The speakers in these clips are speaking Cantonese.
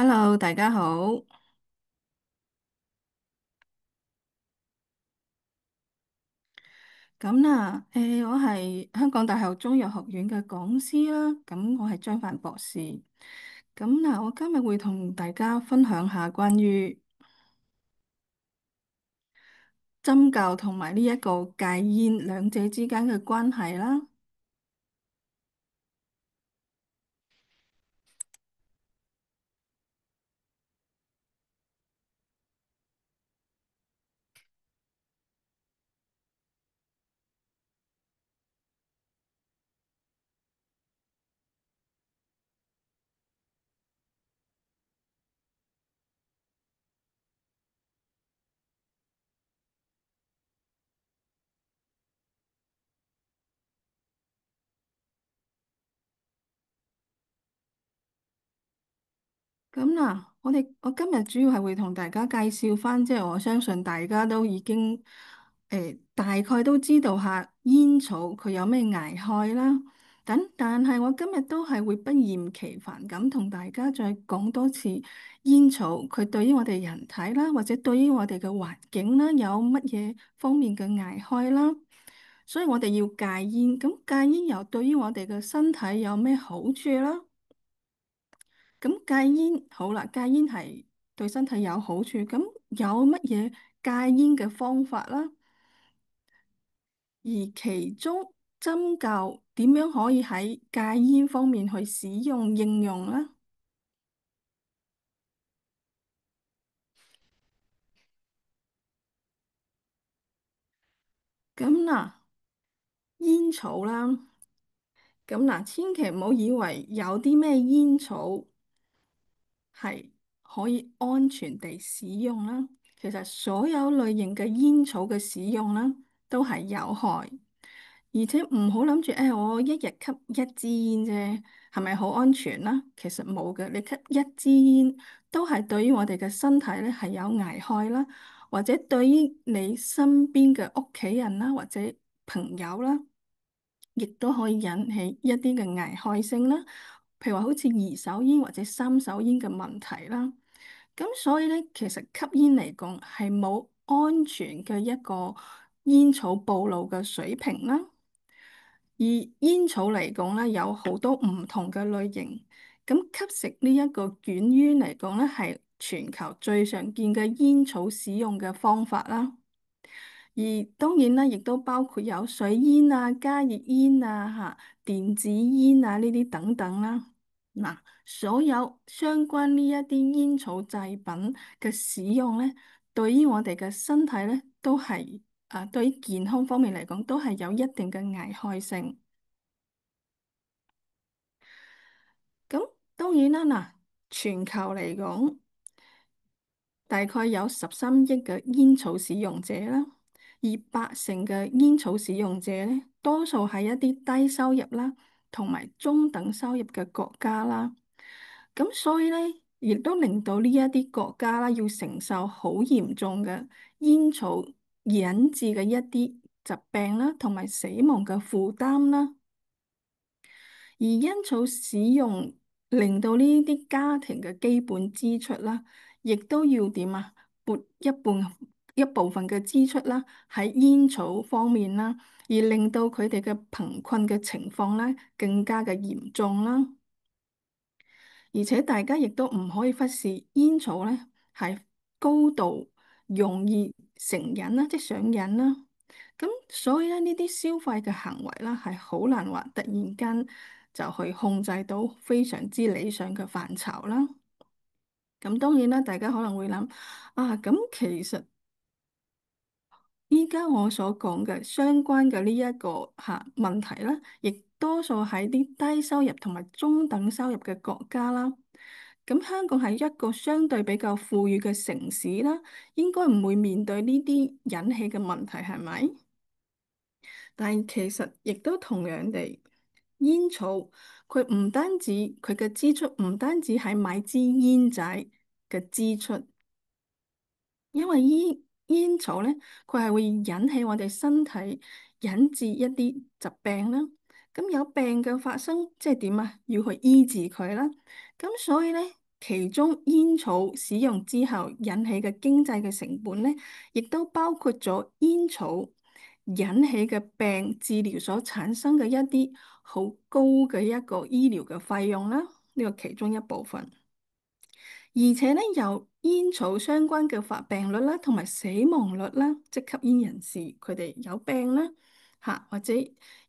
Hello，大家好。我係香港大學中藥學院嘅講師啦。我係張帆博士。我今日會同大家分享下關於針灸同埋呢一個戒煙兩者之間嘅關係啦。我今日主要係會同大家介紹翻，即係我相信大家都已經大概都知道下煙草佢有咩危害啦。但係我今日都係會不厭其煩咁同大家再講多次煙草佢對於我哋人體啦，或者對於我哋嘅環境啦，有乜嘢方面嘅危害啦。所以我哋要戒煙，咁戒煙又對於我哋嘅身體有咩好處啦？咁戒煙好啦，戒煙係對身體有好處。咁有乜嘢戒煙嘅方法啦？而其中針灸點樣可以喺戒煙方面去使用應用啦？咁嗱，煙草啦，千祈唔好以為有啲咩煙草係可以安全地使用啦。其實所有類型嘅煙草嘅使用啦，都係有害。而且唔好諗住，我一日吸一支煙啫，係咪好安全啦？其實冇嘅，你吸一支煙都係對於我哋嘅身體咧係有危害啦，或者對於你身邊嘅屋企人啦，或者朋友啦，亦都可以引起一啲嘅危害性啦。譬如話好似二手煙或者三手煙嘅問題啦。咁所以咧，其實吸煙嚟講係冇安全嘅一個煙草暴露嘅水平啦。而煙草嚟講咧，有好多唔同嘅類型。咁吸食呢一個捲煙嚟講咧，係全球最常見嘅煙草使用嘅方法啦。而當然啦，亦都包括有水煙啊、加熱煙啊、電子煙啊呢啲等等啦。嗱，所有相關呢一啲煙草製品嘅使用咧，對於我哋嘅身體咧，都係對於健康方面嚟講，都係有一定嘅危害性。咁當然啦，全球嚟講，大概有13億嘅煙草使用者啦，而80%嘅煙草使用者咧，多數係一啲低收入啦，同埋中等收入嘅國家啦。咁所以咧，亦都令到呢一啲國家啦，要承受好嚴重嘅煙草引致嘅一啲疾病啦，同埋死亡嘅負擔啦。而煙草使用令到呢啲家庭嘅基本支出啦，亦都要點啊？撥一部分嘅支出啦，喺煙草方面啦，而令到佢哋嘅貧困嘅情況咧更加嘅嚴重啦。而且大家亦都唔可以忽視煙草咧係高度容易成癮啦，即係上癮啦。咁所以咧，呢啲消費嘅行為啦，係好難話突然間就去控制到非常之理想嘅範疇啦。咁當然啦，大家可能會諗咁其實依家我所講嘅相關嘅呢一個問題啦，亦多數喺啲低收入同埋中等收入嘅國家啦。咁香港係一個相對比較富裕嘅城市啦，應該唔會面對呢啲引起嘅問題，係咪？但係其實亦都同樣地，煙草佢唔單止佢嘅支出唔單止係買支煙仔嘅支出，因為煙草咧，佢係會引起我哋身體引致一啲疾病啦。咁有病嘅發生，即係點啊？要去醫治佢啦。咁所以咧。其中煙草使用之後引起嘅經濟嘅成本咧，亦都包括咗煙草引起嘅病治療所產生嘅一啲好高嘅一個醫療嘅費用啦，呢個其中一部分。而且咧，由煙草相關嘅發病率啦，同埋死亡率啦，即吸煙人士佢哋有病啦，嚇或者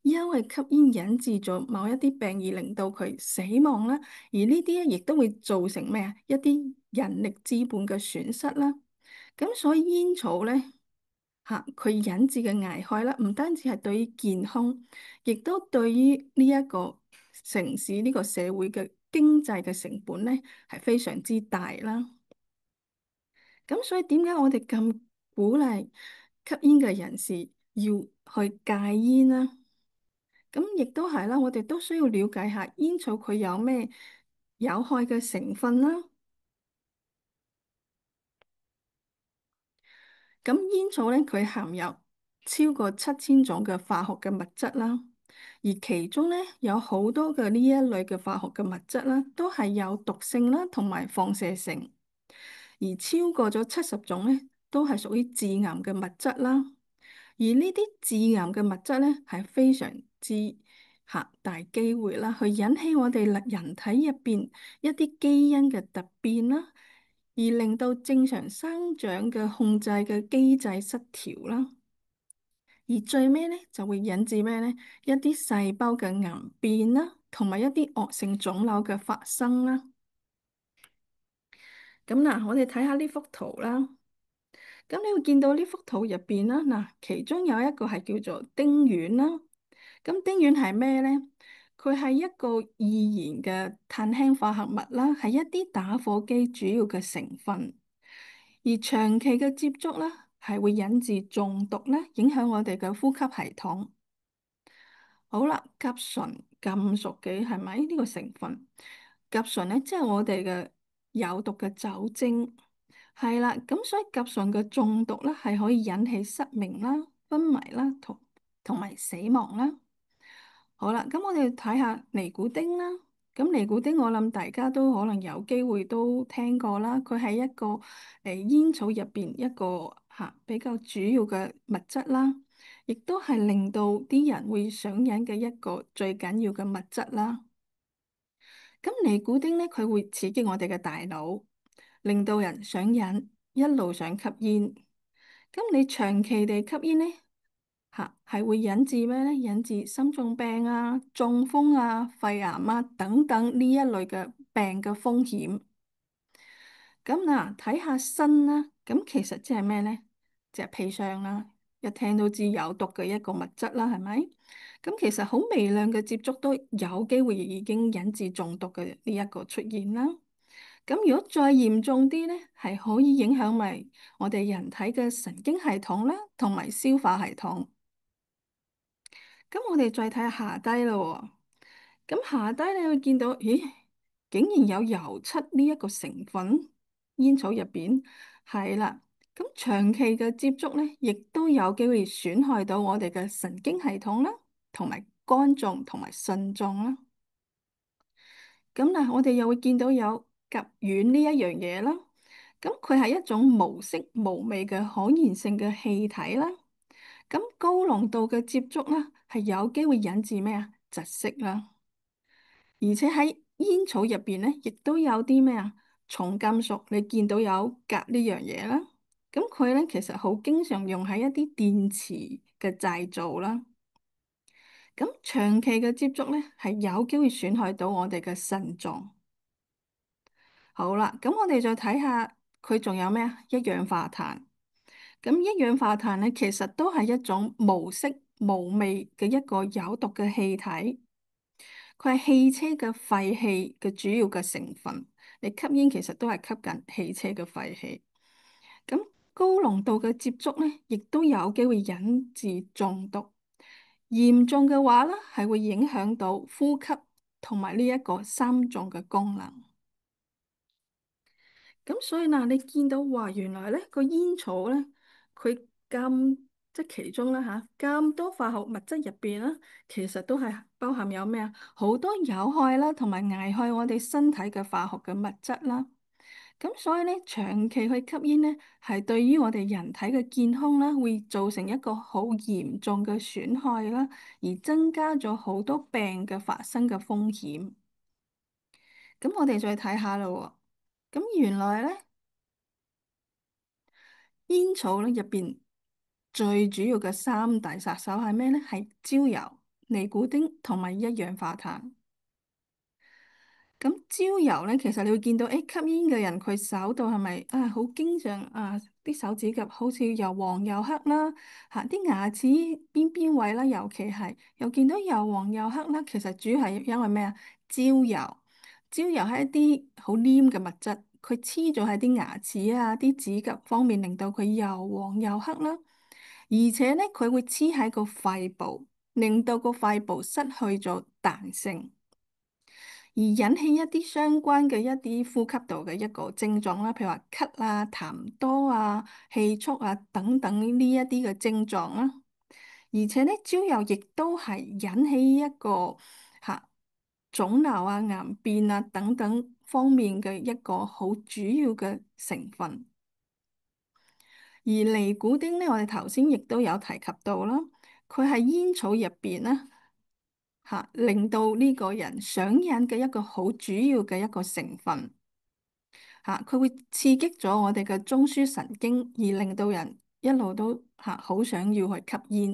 因為吸煙引致咗某一啲病而令到佢死亡啦，而呢啲咧亦都會造成咩啊？一啲人力資本嘅損失啦。咁所以煙草咧嚇佢引致嘅危害啦，唔單止係對於健康，亦都對於呢一個城市呢個社會嘅經濟嘅成本咧係非常之大啦。咁所以點解我哋咁鼓勵吸煙嘅人士要去戒煙啦？咁亦都係啦，我哋都需要了解下煙草佢有咩有害嘅成分啦。咁煙草咧，佢含有超過7000種嘅化學嘅物質啦，而其中咧有好多嘅呢一類嘅化學嘅物質啦，都係有毒性啦，同埋放射性，而超過咗70種咧，都係屬於致癌嘅物質啦。而呢啲致癌嘅物質咧，係非常之大機會啦，去引起我哋人體入邊一啲基因嘅突變啦，而令到正常生長嘅控制嘅機制失調啦，而最尾咧就會引致咩咧？一啲細胞嘅癌變啦，同埋一啲惡性腫瘤嘅發生啦。咁嗱，我哋睇下呢幅圖啦。咁你會見到呢幅圖入邊啦，嗱，其中有一個係叫做丁烷啦。咁丁烷係咩咧？佢係一個易燃嘅碳氫化合物啦，係一啲打火機主要嘅成分。而長期嘅接觸咧，係會引致中毒咧，影響我哋嘅呼吸系統。好啦，甲醇咁熟嘅係咪呢個成分？甲醇咧，即係我哋嘅有毒嘅酒精。係啦，咁所以甲醇嘅中毒咧，係可以引起失明啦、昏迷啦，同埋死亡啦。好啦，咁我哋睇下尼古丁啦。咁尼古丁我諗大家都可能有機會都聽過啦，佢係一個煙草入邊一個比較主要嘅物質啦，亦都係令到啲人會上癮嘅一個最緊要嘅物質啦。咁尼古丁咧，佢會刺激我哋嘅大腦，令到人上癮，一路想吸煙。咁你長期地吸煙咧，係會引致咩咧？引致心臟病啊、中風啊、肺癌啊等等呢一類嘅病嘅風險。咁嗱，睇下砷啦，咁其實即係咩咧？即係砒霜啦，一聽都知有毒嘅一個物質啦，係咪？咁其實好微量嘅接觸都有機會已經引致中毒嘅呢一個出現啦。咁如果再嚴重啲咧，係可以影響埋我哋人體嘅神經系統啦，同埋消化系統。咁我哋再睇下下低咯喎，咁下低你會見到，咦，竟然有油漆呢一個成分，煙草入邊係啦。咁長期嘅接觸咧，亦都有機會損害到我哋嘅神經系統啦，同埋肝臟同埋腎臟啦。咁嗱，我哋又會見到有甲烷呢一樣嘢啦。咁佢係一種無色無味嘅可燃性嘅氣體啦。咁高濃度嘅接觸啦，係有機會引致咩啊？窒息啦。而且喺煙草入邊咧，亦都有啲咩啊？重金屬，你見到有鎘呢樣嘢啦。咁佢咧其實好經常用喺一啲電池嘅製造啦。咁長期嘅接觸咧，係有機會損害到我哋嘅腎臟。好啦，咁我哋再睇下佢仲有咩啊？一氧化碳。咁一氧化碳咧，其實都係一種無色無味嘅一個有毒嘅氣體。佢係汽車嘅廢氣嘅主要嘅成分。你吸煙其實都係吸緊汽車嘅廢氣。咁高濃度嘅接觸咧，亦都有機會引致中毒。嚴重嘅話咧，係會影響到呼吸同埋呢一個心臟嘅功能。咁所以嗱，你見到話原來咧個煙草咧，佢咁即係其中啦嚇，咁多化學物質入邊啦，其實都係包含有咩啊？好多有害啦，同埋危害我哋身體嘅化學嘅物質啦。咁所以咧，長期去吸煙咧，係對於我哋人體嘅健康啦，會造成一個好嚴重嘅損害啦，而增加咗好多病嘅發生嘅風險。咁我哋再睇下啦喎，咁原來咧，煙草咧入邊最主要嘅三大殺手係咩咧？係焦油、尼古丁同埋一氧化碳。咁焦油咧，其實你會見到，吸煙嘅人佢手度係咪啊好經常啊啲手指甲好似又黃又黑啦，嚇啲牙齒邊位啦，尤其係又見到又黃又黑啦，其實主要係因為咩啊？焦油，焦油係一啲好黏嘅物質，佢黐咗喺啲牙齒啊、啲指甲方面，令到佢又黃又黑啦，而且咧佢會黐喺個肺部，令到個肺部失去咗彈性。而引起一啲相關嘅一啲呼吸道嘅一個症狀啦，譬如話咳啊、痰多啊、氣促啊等等呢一啲嘅症狀啦。而且咧，焦油亦都係引起一個腫瘤啊、癌變啊等等方面嘅一個好主要嘅成分。而尼古丁咧，我哋頭先亦都有提及到啦，佢係煙草入邊啦。令到呢個人上癮嘅一個好主要嘅一個成分，佢會刺激咗我哋嘅中樞神經，而令到人一路都好想要去吸煙，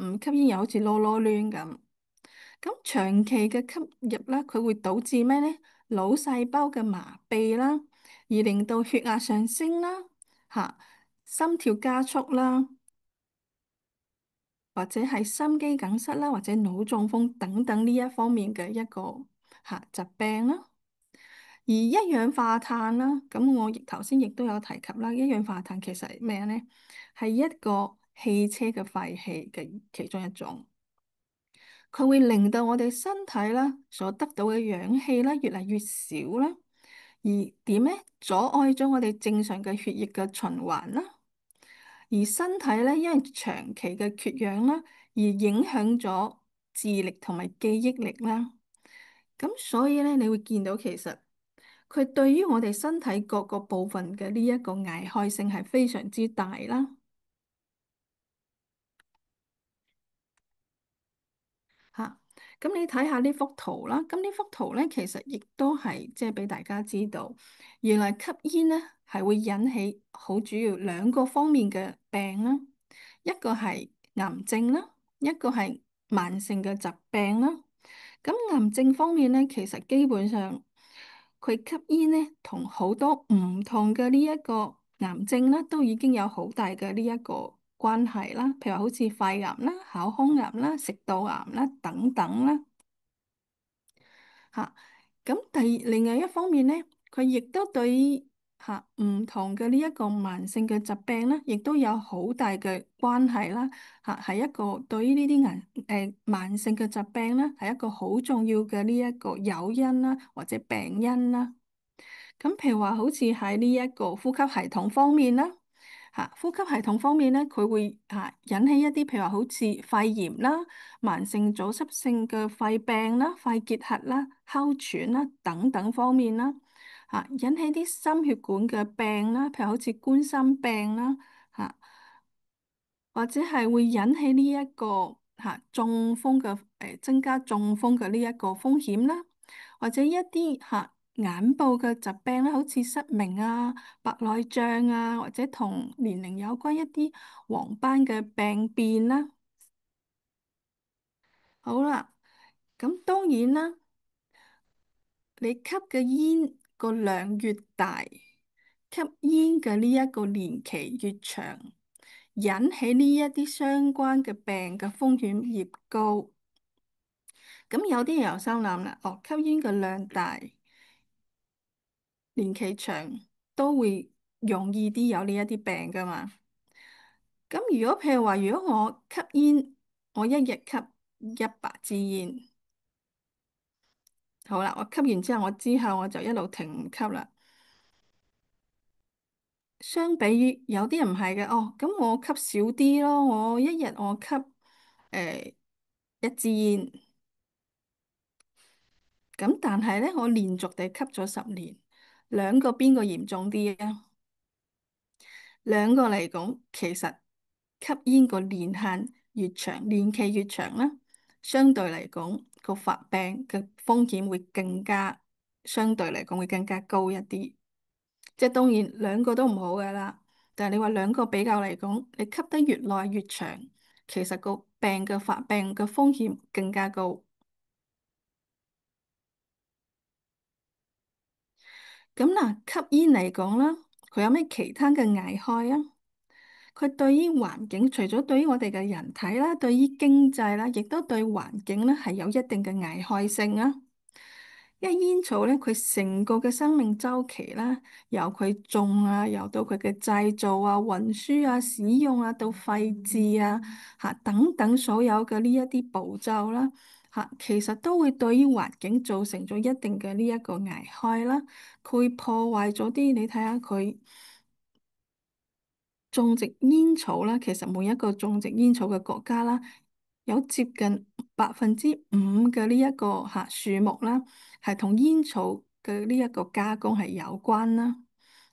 唔吸煙又好似囉囉攣咁。咁長期嘅吸入啦，佢會導致咩咧？腦細胞嘅麻痹啦，而令到血壓上升啦，心跳加速啦。或者係心肌梗塞啦，或者腦中風等等呢一方面嘅一個疾病啦。而一氧化碳啦，咁我亦頭先亦都有提及啦。一氧化碳其實係咩咧？係一個汽車嘅廢氣嘅其中一種，佢會令到我哋身體啦所得到嘅氧氣啦越嚟越少啦，而點咧？阻礙咗我哋正常嘅血液嘅循環啦。而身體咧，因為長期嘅缺氧啦，而影響咗智力同埋記憶力啦。咁所以咧，你會見到其實佢對於我哋身體各個部分嘅呢一個危害性係非常之大啦。嚇，咁你睇下呢幅圖啦。咁呢幅圖咧，其實亦都係即係俾大家知道，原來吸煙咧係會引起好主要兩個方面嘅病啦。一個係癌症啦，一個係慢性嘅疾病啦。咁癌症方面咧，其實基本上佢吸煙咧，同好多唔同嘅呢一個癌症啦，都已經有好大嘅呢一個關係啦。譬如話好似肺癌啦、口腔癌啦、食道癌啦等等啦。嚇，咁另外一方面咧，佢亦都對於唔同嘅呢一個慢性嘅疾病咧，亦都有好大嘅關係啦。係一個對於呢啲慢性嘅疾病咧，係一個好重要嘅呢一個誘因啦，或者病因啦。咁譬如話，好似喺呢一個呼吸系統方面啦，呼吸系統方面咧，佢會引起一啲譬如話好似肺炎啦、慢性阻塞性嘅肺病啦、肺結核啦、哮喘啦等等方面啦，引起啲心血管嘅病啦，譬如好似冠心病啦，嚇。或者係會引起呢一個中風嘅增加中風嘅呢一個風險啦，或者一啲眼部嘅疾病啦，好似失明啊、白內障啊，或者同年齡有關一啲黃斑嘅病變啦。好啦，咁當然啦，你吸嘅煙個量越大，吸煙嘅呢一個年期越長，引起呢一啲相關嘅病嘅風險越高。咁有啲人又心諗啦，哦，吸煙嘅量大，年期長，都會容易啲有呢一啲病噶嘛。咁如果譬如話，如果我吸煙，我一日吸100支煙，好啦，我吸完之後，我就一路停唔吸啦。相比於有啲人唔係嘅，哦，咁我吸少啲咯，我一日我吸一支煙，咁但係咧我連續地吸咗10年，兩個邊個嚴重啲啊？兩個嚟講，其實吸煙個年限越長，年期越長啦，相對嚟講個發病嘅風險會更加，相對嚟講會更加高一啲。即係當然兩個都唔好噶啦，但係你話兩個比較嚟講，你吸得越耐越長，其實個病嘅發病嘅風險更加高。咁嗱，吸煙嚟講啦，佢有咩其他嘅危害啊？佢對於環境，除咗對於我哋嘅人體啦，對於經濟啦，亦都對環境咧係有一定嘅危害性啊。因為煙草咧，佢成個嘅生命周期啦，由佢種啊，由到佢嘅製造啊、運輸啊、使用啊，到廢置啊，嚇等等所有嘅呢一啲步驟啦，嚇其實都會對於環境造成咗一定嘅呢一個危害啦。佢破壞咗啲，你睇下佢。種植煙草啦，其實每一個種植煙草嘅國家啦，有接近5%嘅呢一個樹木啦，係同煙草嘅呢一個加工係有關啦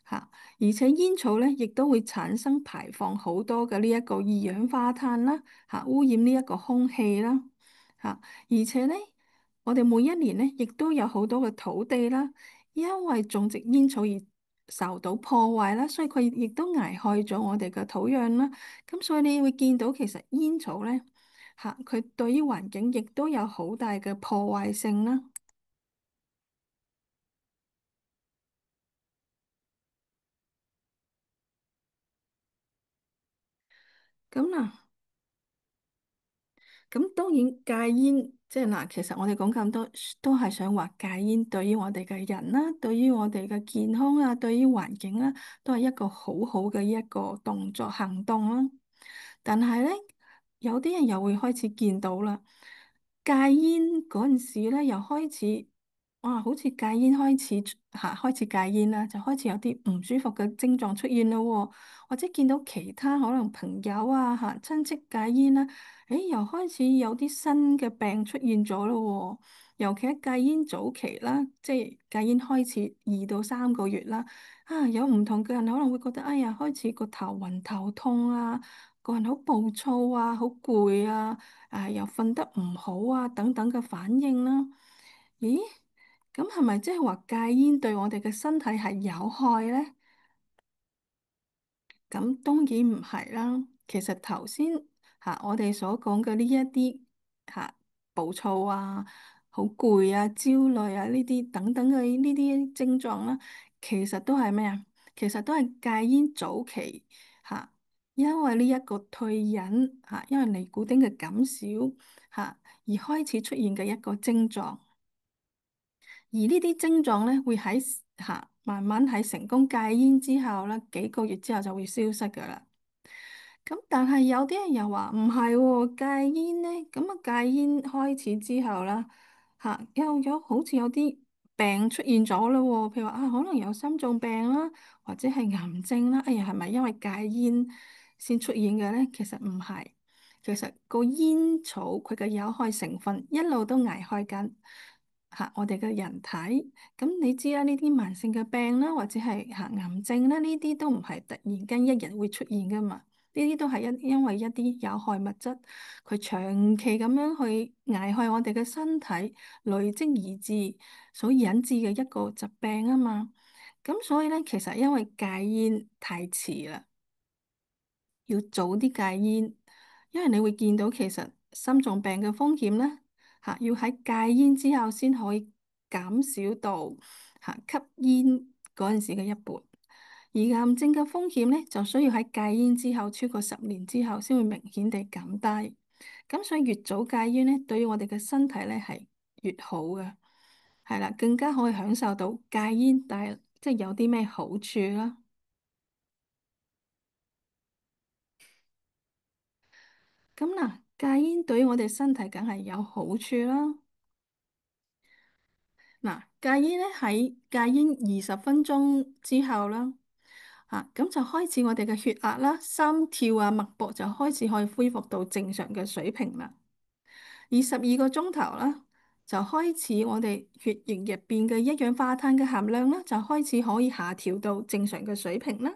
嚇。而且煙草咧，亦都會產生排放好多嘅呢一個二氧化碳啦嚇，污染呢一個空氣啦嚇。而且咧，我哋每一年咧，亦都有好多嘅土地啦，因為種植煙草而受到破壞啦，所以佢亦都危害咗我哋嘅土壤啦。咁所以你會見到其實煙草咧嚇，佢對於環境亦都有好大嘅破壞性啦。咁嗱，咁當然戒煙即係嗱，其實我哋講咁多都係想話戒煙對於我哋嘅人啦，對於我哋嘅健康啊，對於環境啦，都係一個好好嘅一個動作行動啦。但係咧，有啲人又會開始見到啦，戒煙嗰陣時咧，又開始，哇，好似戒煙開始開始戒煙啦，就開始有啲唔舒服嘅症狀出現咯喎，或者見到其他可能朋友啊親戚戒煙啦，誒又開始有啲新嘅病出現咗咯喎，尤其喺戒煙早期啦，即係戒煙開始2到3個月啦，有唔同嘅人可能會覺得，哎呀，開始個頭暈頭痛啊。個人好暴躁啊，好攰啊，又瞓得唔好啊，等等嘅反應啦。咦？咁係咪即係話戒煙對我哋嘅身體係有害咧？咁當然唔係啦。其實頭先我哋所講嘅呢一啲暴躁啊、好攰啊、焦慮啊呢啲等等嘅呢啲症狀啦，其實都係咩啊？其實都係戒煙早期嚇，因為呢一個退癮因為尼古丁嘅減少而開始出現嘅一個症狀。而呢啲症狀咧，會喺慢慢喺成功戒煙之後咧，幾個月之後就會消失噶啦。咁但係有啲人又話唔係喎，戒煙咧，咁戒煙開始之後啦，又有好似有啲病出現咗啦喎，譬如話可能有心臟病啦，或者係癌症啦，哎呀，係咪因為戒煙先出現嘅咧？其實唔係，其實個煙草佢嘅有害成分一路都危害緊我哋嘅人體。咁你知啦，呢啲慢性嘅病啦，或者係癌症啦，呢啲都唔係突然間一日會出現噶嘛。呢啲都係因為一啲有害物質，佢長期咁樣去危害我哋嘅身體，累積而至所引致嘅一個疾病啊嘛。咁所以咧，其實因為戒煙太遲啦，要早啲戒煙，因為你會見到其實心臟病嘅風險咧，要喺戒煙之後先可以減少到吸煙嗰陣時嘅一半。而癌症嘅風險咧，就需要喺戒煙之後超過10年之後，先會明顯地減低。咁所以越早戒煙咧，對於我哋嘅身體咧係越好嘅，係啦，更加可以享受到戒煙帶即係有啲咩好處啦。咁嗱，戒煙對於我哋身體梗係有好處啦。嗱，戒煙咧喺戒煙20分鐘之後啦。咁就開始我哋嘅血壓啦、心跳啊、脈搏就開始可以恢復到正常嘅水平啦。22個鐘頭啦，就開始我哋血液入邊嘅一氧化碳嘅含量啦，就開始可以下調到正常嘅水平啦。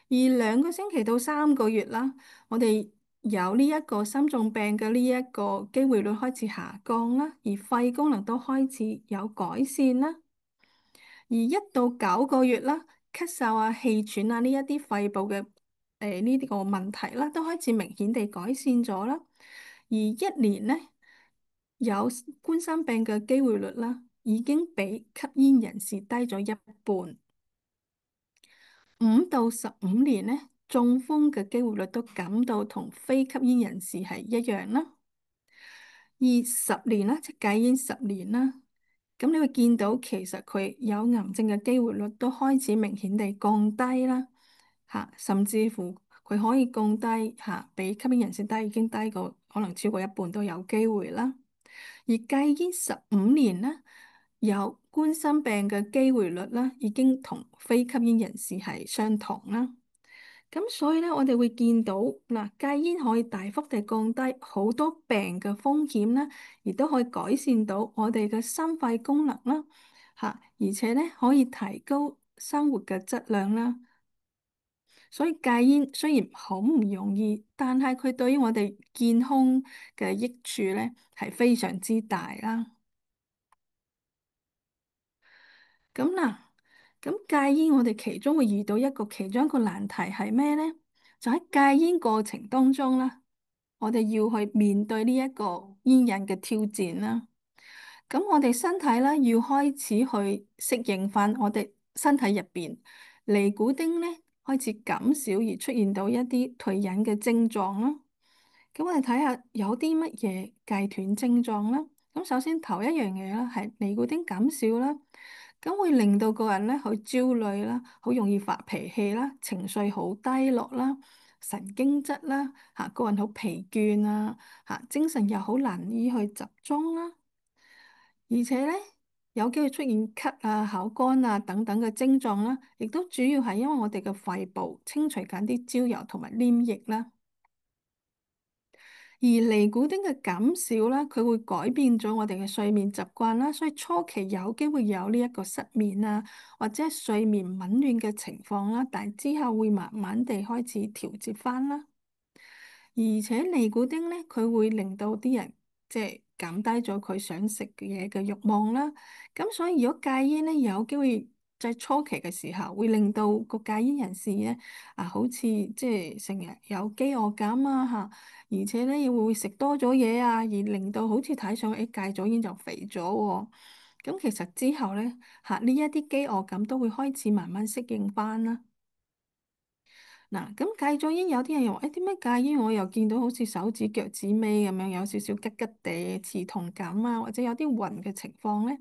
而2個星期到3個月啦，我哋有呢一個心臟病嘅呢一個機會率開始下降啦，而肺功能都開始有改善啦。而1到9個月啦，咳嗽啊、氣喘啊呢一啲肺部嘅呢啲個問題啦，都開始明顯地改善咗啦。而1年呢，有冠心病嘅機會率啦，已經比吸煙人士低咗一半。5到15年呢，中風嘅機會率都減到同非吸煙人士係一樣啦。而10年啦，即戒煙10年啦，咁你會見到其實佢有癌症嘅機會率都開始明顯地降低啦，甚至乎佢可以降低比吸煙人士低，已經低過可能超過一半都有機會啦。而戒煙15年呢，有冠心病嘅機會率啦，已經同非吸煙人士係相同啦。咁所以咧，我哋會見到嗱，戒煙可以大幅地降低好多病嘅風險啦，亦都可以改善到我哋嘅心肺功能啦，而且咧可以提高生活嘅質量啦。所以戒煙雖然好唔容易，但係佢對於我哋健康嘅益處咧係非常之大啦。咁嗱，咁戒煙我哋其中會遇到其中一個難題係咩呢？就喺戒煙過程當中啦，我哋要去面對呢一個煙癮嘅挑戰啦。咁我哋身體咧要開始去適應翻我哋身體入邊尼古丁咧開始減少而出現到一啲退癮嘅症狀啦。咁我哋睇下有啲乜嘢戒斷症狀啦。咁首先頭一樣嘢啦係尼古丁減少啦，咁會令到個人咧好焦慮啦，好容易發脾氣啦，情緒好低落啦，神經質啦，個人好疲倦啊，精神又好難以去集中啦，而且咧有機會出現咳啊、口乾啊等等嘅症狀啦，亦都主要係因為我哋嘅肺部清除緊啲焦油同埋黏液啦。而尼古丁嘅減少啦，佢會改變咗我哋嘅睡眠習慣啦，所以初期有機會有呢一個失眠啊，或者係睡眠紊亂嘅情況啦，但係之後會慢慢地開始調節翻啦。而且尼古丁咧，佢會令到啲人即係減低咗佢想食嘅嘢嘅慾望啦。咁所以如果戒煙咧，有機會在初期嘅時候會令到個戒煙人士咧好似即係成日有飢餓感啊嚇，而且咧又會食多咗嘢啊，而令到好似睇上去戒咗煙就肥咗喎。咁其實之後咧呢一啲飢餓感都會開始慢慢適應翻啦。嗱，咁戒咗煙，有啲人又話：誒點解戒煙我又見到好似手指腳趾尾咁樣有少少吉吉地刺痛感啊，或者有啲暈嘅情況咧？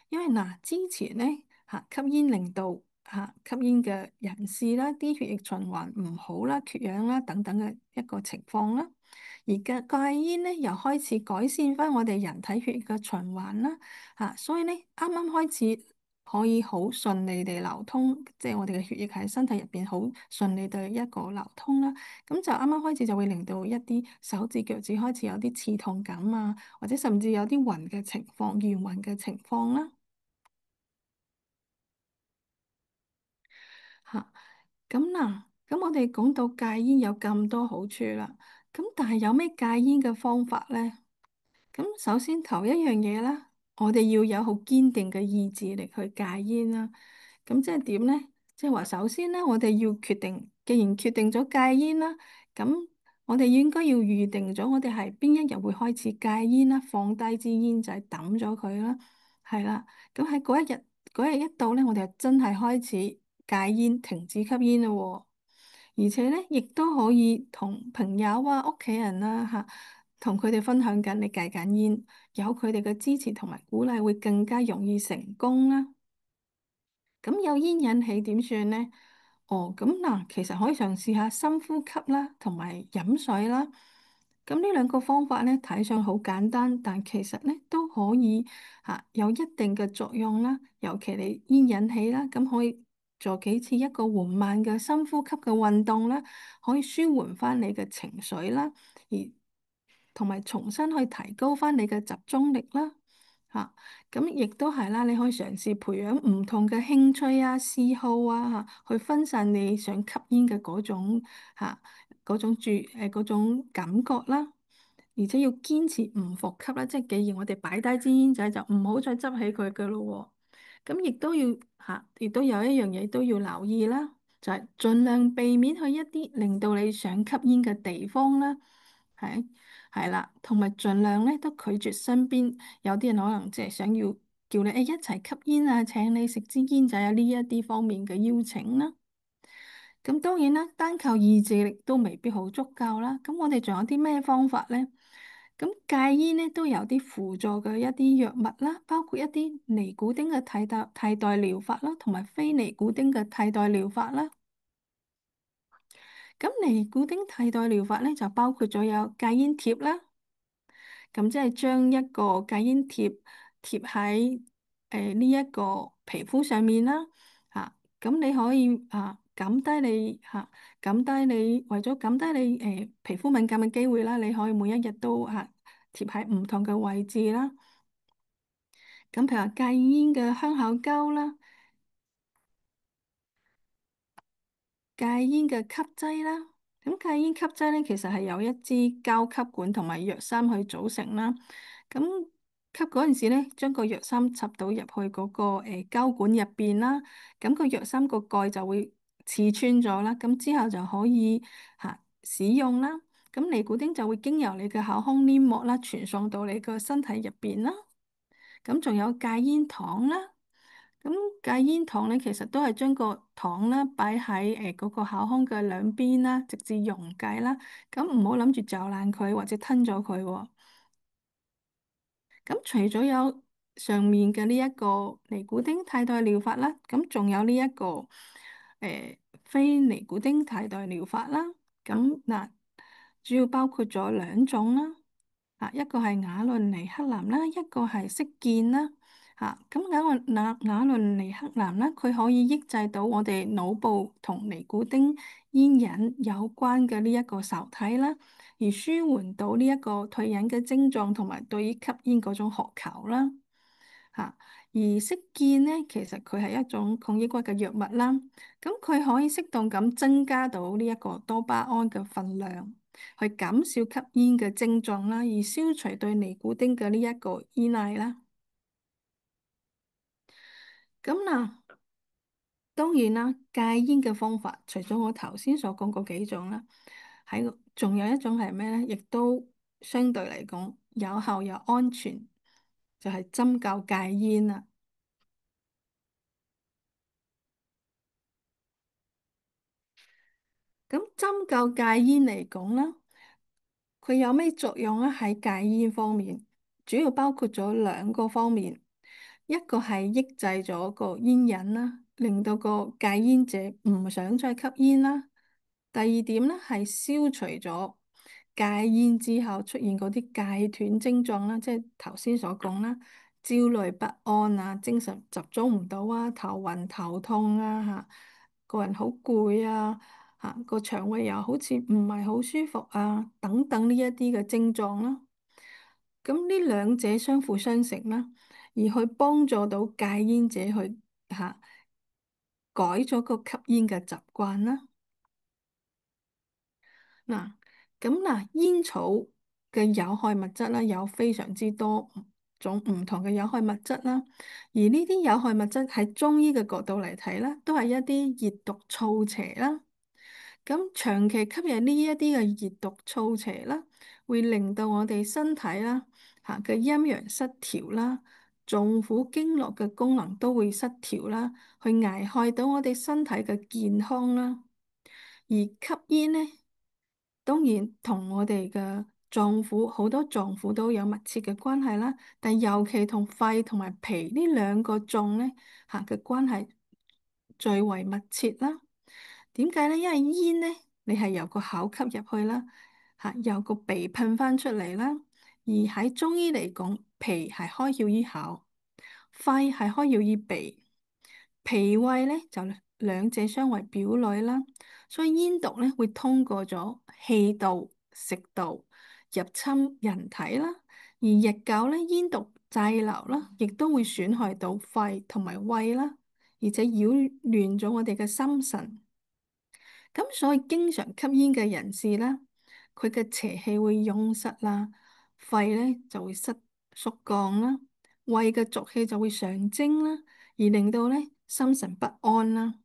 因為嗱，之前咧吸煙令到吸煙嘅人士啦，啲血液循環唔好啦、缺氧啦等等嘅一個情況啦。而戒煙咧，又開始改善翻我哋人體血液嘅循環啦，所以咧啱啱開始可以好順利地流通，即係我哋嘅血液喺身體入邊好順利地一個流通啦。咁就啱啱開始就會令到一啲手指腳趾開始有啲刺痛感啊，或者甚至有啲暈嘅情況、眩暈嘅情況啦。嚇，咁嗱，咁我哋講到戒煙有咁多好處啦，咁但係有咩戒煙嘅方法咧？咁首先頭一樣嘢啦，我哋要有好堅定嘅意志力去戒煙啦。咁即係點咧？即係話首先咧，我哋要決定，既然決定咗戒煙啦，咁我哋應該要預定咗，我哋係邊一日會開始戒煙啦，放低支煙仔抌咗佢啦，係啦。咁喺嗰一日一到咧，我哋就真係開始戒煙，停止吸煙啦喎。而且咧，亦都可以同朋友啊、屋企人啦同佢哋分享緊你戒緊煙，有佢哋嘅支持同埋鼓勵，會更加容易成功啦。咁有煙癮起點算呢？哦，咁嗱，其實可以嘗試下深呼吸啦，同埋飲水啦。咁呢兩個方法咧，睇上好簡單，但其實咧都可以有一定嘅作用啦。尤其你煙癮起啦，咁可以做幾次一個緩慢嘅深呼吸嘅運動啦，可以舒緩翻你嘅情緒啦，而同埋重新去提高翻你嘅集中力啦。嚇，咁亦都係啦，你可以嘗試培養唔同嘅興趣啊、嗜好啊，去分散你想吸煙嘅嗰種嚇嗰種感覺啦。而且要堅持唔復吸啦，即係既然我哋擺低支煙仔，就唔好再執起佢嘅咯喎。咁亦都要嚇，亦都有一樣嘢都要留意啦，就係盡量避免去一啲令到你想吸煙嘅地方啦。係啦，同埋盡量咧都拒絕身邊有啲人可能即係想要叫你一齊吸煙啊，請你食支煙仔啊呢一啲方面嘅邀請啦。咁當然啦，單靠意志力都未必好足夠啦。咁我哋仲有啲咩方法咧？咁戒煙咧都有啲輔助嘅一啲藥物啦，包括一啲尼古丁嘅替代療法啦，同埋非尼古丁嘅替代療法啦。咁尼古丁替代療法咧就包括咗有戒煙貼啦。咁即係將一個戒煙貼喺呢一個皮膚上面啦，咁你可以減低你為咗減低你皮膚敏感嘅機會啦，你可以每一日都貼喺唔同嘅位置啦。咁譬如話戒煙嘅香口膠啦。戒煙嘅吸劑啦，咁戒煙吸劑咧，其實係由一支膠吸管同埋藥衫去組成啦。咁吸嗰陣時咧，將個藥衫插到入去嗰個膠管入邊啦，咁個藥衫個蓋就會刺穿咗啦。咁之後就可以使用啦。咁尼古丁就會經由你嘅口腔黏膜啦，傳送到你個身體入邊啦。咁仲有戒煙糖啦。咁戒煙糖咧，其實都係將個糖啦擺喺嗰個口腔嘅兩邊啦，直至溶解啦。咁唔好諗住嚼爛佢或者吞咗佢喎。咁除咗有上面嘅呢一個尼古丁替代療法啦，咁仲有呢一個非尼古丁替代療法啦。咁嗱，主要包括咗兩種啦。一個係瓦倫尼克南啦，一個係色健啦。咁瓦倫尼克南啦，佢可以抑制到我哋腦部同尼古丁煙癮有關嘅呢一個受體啦，而舒緩到呢一個退癮嘅症狀同埋對於吸煙嗰種渴求啦。而色健呢，其實佢係一種抗抑鬱嘅藥物啦，咁佢可以適當咁增加到呢一個多巴胺嘅分量，去減少吸煙嘅症狀啦，而消除對尼古丁嘅呢一個依賴啦。咁嗱，當然啦，戒煙嘅方法除咗我頭先所講嗰幾種啦，仲有一種係咩咧？亦都相對嚟講有效又安全，就係針灸戒煙啦。咁針灸戒煙嚟講啦，佢有咩作用咧？喺戒煙方面，主要包括咗兩個方面，一個係抑制咗個煙癮啦，令到個戒煙者唔想再吸煙啦。第二點咧係消除咗戒煙之後出現嗰啲戒斷症狀啦，即係頭先所講啦，焦慮不安啊，精神集中唔到啊，頭暈頭痛啊，個人好攰啊。個腸胃又好似唔係好舒服啊，等等呢一啲嘅症狀啦。咁呢兩者相輔相成啦，而去幫助到戒煙者去改咗個吸煙嘅習慣啦。嗱，煙草嘅有害物質啦，有非常之多種唔同嘅有害物質啦。而呢啲有害物質喺中醫嘅角度嚟睇啦，都係一啲熱毒燥邪啦。咁長期吸入呢一啲嘅熱毒燥邪啦，會令到我哋身體啦嘅陰陽失調啦，臟腑經絡嘅功能都會失調啦，去危害到我哋身體嘅健康啦。而吸煙呢，當然同我哋嘅臟腑好多臟腑都有密切嘅關係啦，但尤其同肺同埋脾呢兩個臟呢嘅關係最為密切啦。點解呢？因為煙呢，你係由個口吸入去啦，由個鼻噴翻出嚟啦。而喺中醫嚟講，脾係開竅於口，肺係開竅於鼻，脾胃呢就兩者相為表裏啦，所以煙毒咧會通過咗氣道、食道入侵人體啦，而日久咧煙毒滯留啦，亦都會損害到肺同埋胃啦，而且擾亂咗我哋嘅心神。咁所以經常吸煙嘅人士啦，佢嘅邪氣會壅塞啦，肺咧就會縮降啦，胃嘅濁氣就會上升啦，而令到咧心神不安啦。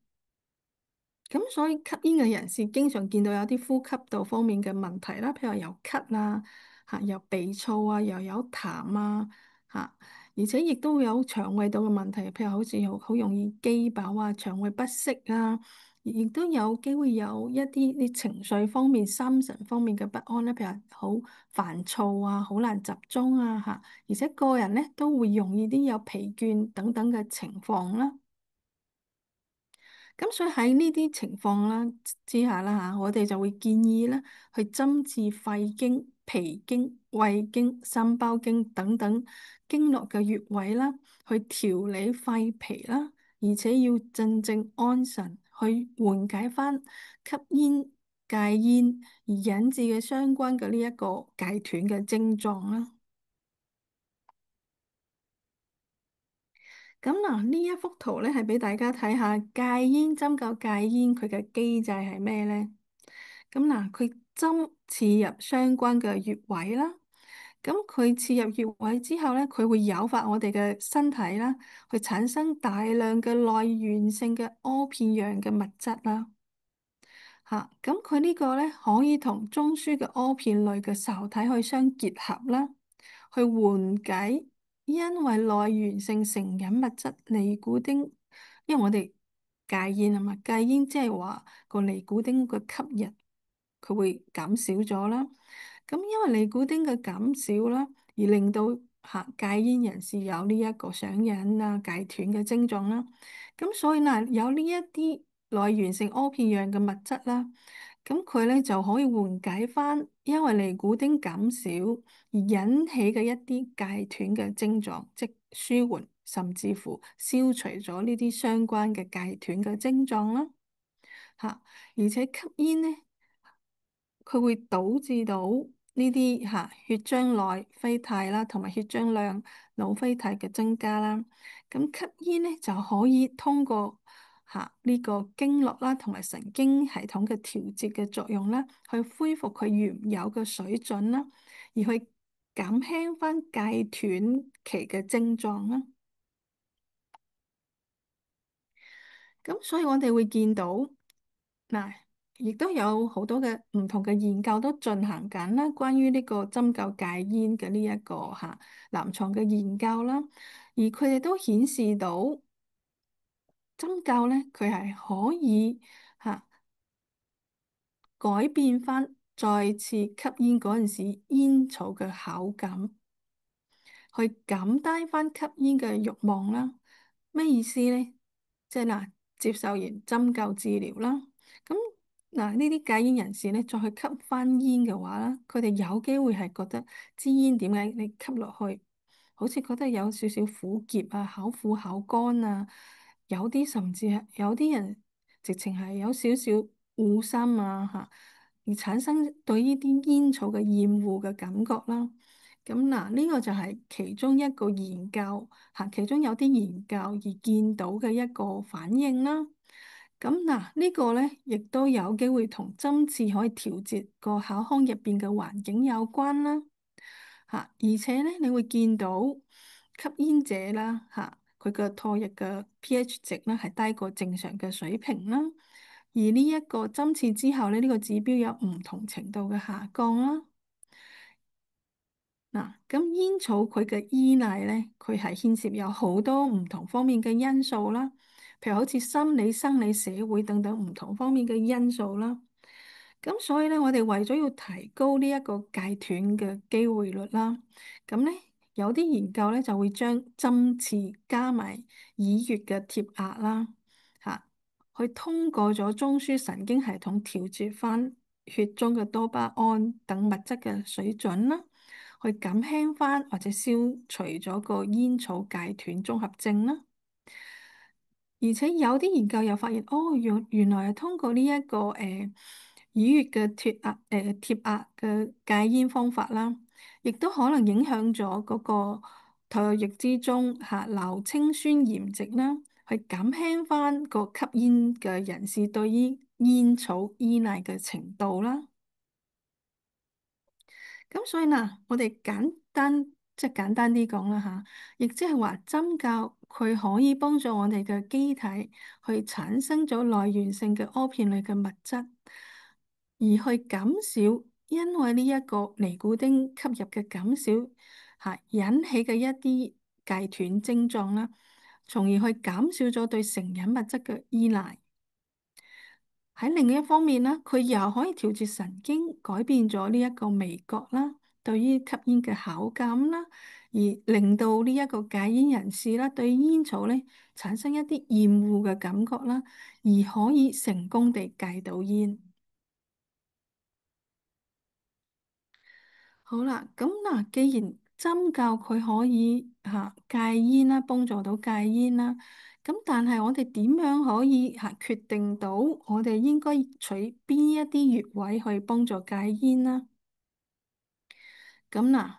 咁所以吸煙嘅人士經常見到有啲呼吸道方面嘅問題啦，譬如話有咳啊，嚇有鼻燥啊，又有痰啊，嚇，而且亦都會有腸胃道嘅問題，譬如好似好容易飢飽啊、腸胃不適啊，亦都有機會有一啲情緒方面、心神方面嘅不安咧，譬如話好煩躁啊、好難集中啊，嚇，而且個人咧都會容易啲有疲倦等等嘅情況啦。咁所以喺呢啲情況啦之下啦嚇，我哋就會建議咧去針治肺經、脾經、胃經、心包經等等經絡嘅穴位啦，去調理肺脾啦，而且要鎮靜安神，去緩解翻吸煙、戒煙而引致嘅相關嘅呢一個戒斷嘅症狀啦。咁嗱，呢一幅圖咧係俾大家睇下戒煙針灸戒煙佢嘅機制係咩咧？咁嗱，佢針刺入相關嘅穴位啦，咁佢刺入穴位之後咧，佢會誘發我哋嘅身體啦，去產生大量嘅內源性嘅柯片樣嘅物質啦。嚇，咁佢呢個咧可以同中樞嘅柯片類嘅受體去相結合啦，去緩解因為內源性成癮物質尼古丁，因為我哋戒煙啊嘛，戒煙即係話個尼古丁嘅吸入佢會減少咗啦。咁因為尼古丁嘅減少啦，而令到戒煙人士有呢一個上癮啊、戒斷嘅症狀啦。咁所以嗱，有呢一啲內源性柯片樣嘅物質啦，咁佢咧就可以緩解翻因為尼古丁減少而引起嘅一啲戒斷嘅症狀，即舒緩甚至乎消除咗呢啲相關嘅戒斷嘅症狀啦。嚇，而且吸煙咧。佢會導致到呢啲血漿內啡肽啦，同埋血漿量腦啡肽嘅增加啦。咁吸煙咧就可以通過呢個經絡啦，同埋神經系統嘅調節嘅作用啦，去恢復佢原有嘅水準啦，而去減輕翻戒斷期嘅症狀啦。咁所以我哋會見到嗱，亦都有好多嘅唔同嘅研究都進行緊啦，關於呢個針灸戒煙嘅呢一個臨床嘅研究啦，而佢哋都顯示到針灸咧，佢係可以改變翻再次吸煙嗰陣時煙草嘅口感，去減低翻吸煙嘅慾望啦。咩意思咧？即係嗱，接受完針灸治療啦，咁嗱呢啲戒煙人士咧，再去吸翻煙嘅話啦，佢哋有機會係覺得支煙點解你吸落去，好似覺得有少少苦澀啊，口苦口乾啊，有啲甚至係有啲人直情係有少少惡心啊嚇，而產生對呢啲煙草嘅厭惡嘅感覺啦。咁嗱，呢個就係其中一個研究其中有啲研究而見到嘅一個反應啦。咁嗱，呢個咧亦都有機會同針刺可以調節個口腔入邊嘅環境有關啦。而且咧，你會見到吸煙者啦，佢嘅唾液嘅 pH 值咧係低過正常嘅水平啦。而呢一個針刺之後咧，呢個指標有唔同程度嘅下降啦。嗱，咁煙草佢嘅依賴咧，佢係牽涉有好多唔同方面嘅因素啦，譬如好似心理、生理、社會等等唔同方面嘅因素啦。咁所以咧，我哋為咗要提高呢一個戒斷嘅機會率啦，咁咧有啲研究咧就會將針刺加埋耳穴嘅貼壓啦，去通過咗中樞神經系統調節翻血中嘅多巴胺等物質嘅水準啦。去減輕翻或者消除咗個煙草戒斷綜合症啦。而且有啲研究又發現，哦，原來係通過呢、一個乳液嘅貼壓嘅戒煙方法啦，亦都可能影響咗嗰個唾液之中硫氰酸鹽值啦，去減輕翻個吸煙嘅人士對於煙草依賴嘅程度啦。咁所以嗱，我哋簡單啲講啦吓，亦即係話針灸佢可以幫助我哋嘅機體去產生咗內源性嘅阿片類嘅物質，而去減少因為呢一個尼古丁吸入嘅減少引起嘅一啲戒斷症狀啦，從而去減少咗對成癮物質嘅依賴。喺另一方面啦，佢又可以調節神經，改變咗呢一個味覺啦，對於吸煙嘅口感啦，而令到呢一個戒煙人士啦，對煙草咧產生一啲厭惡嘅感覺啦，而可以成功地戒到煙。好啦，咁嗱，既然針灸佢可以戒煙啦，幫助到戒煙啦，咁但係我哋點樣可以決定到我哋應該取邊一啲穴位去幫助戒煙啦？咁嗱，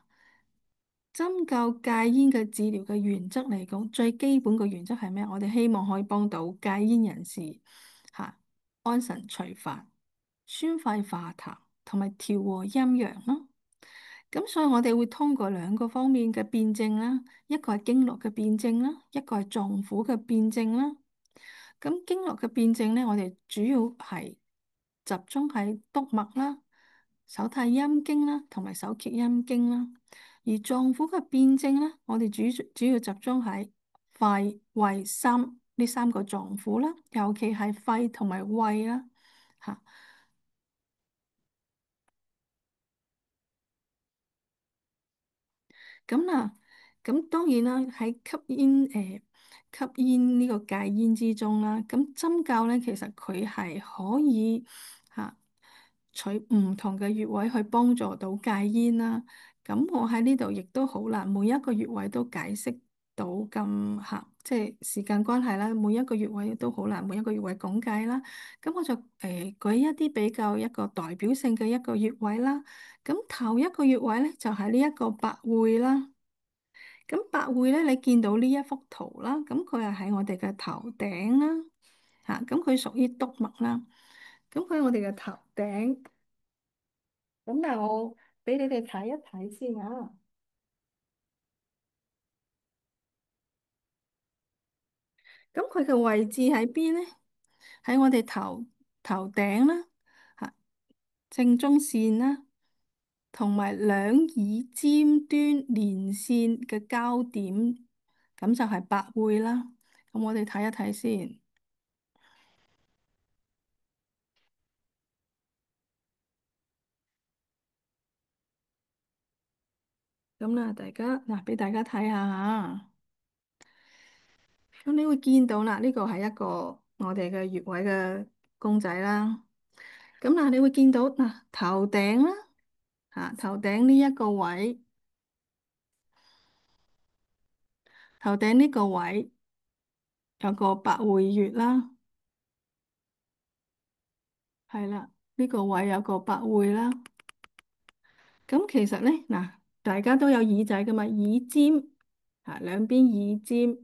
針灸戒煙嘅治療嘅原則嚟講，最基本嘅原則係咩？我哋希望可以幫到戒煙人士安神除煩、宣肺化痰，同埋調和陰陽咯。咁所以我哋會通過兩個方面嘅辯證啦，一個係經絡嘅辯證啦，一個係臟腑嘅辯證啦。咁經絡嘅辯證咧，我哋主要係集中喺督脈啦、手太陰經啦，同埋手厥陰經啦。而臟腑嘅辯證咧，我哋主要集中喺肺、胃、心呢三個臟腑啦，尤其係肺同埋胃啦，嚇。咁嗱，咁當然啦，喺吸煙呢個戒煙之中啦，咁針灸咧，其實佢係可以取唔同嘅穴位去幫助到戒煙啦。咁我喺呢度亦都好難每一個穴位都解釋到咁即係時間關係啦，每一個穴位都好難每一個穴位講解啦。咁我就舉一啲比較一個代表性嘅一個穴位啦。咁頭一個穴位咧就係呢一個百會啦。咁百會咧，你見到呢一幅圖啦，咁佢係喺我哋嘅頭頂啦，咁佢屬於督脈啦。咁佢喺我哋嘅頭頂。咁但係我俾你哋睇一睇先啊。咁佢嘅位置喺邊咧？喺我哋頭頂啦，嚇正中線啦，同埋兩耳尖端連線嘅交點，咁就係百會啦。咁我哋睇一睇先。咁啦，俾大家睇下嚇。咁你會見到啦，呢個係一個我哋嘅穴位嘅公仔啦。咁嗱，你會見到嗱頭頂啦，頭頂呢一個位，頭頂呢個位有個百會穴啦，係啦，呢個位有個百會啦。咁其實咧嗱，大家都有耳仔噶嘛，耳尖兩邊耳尖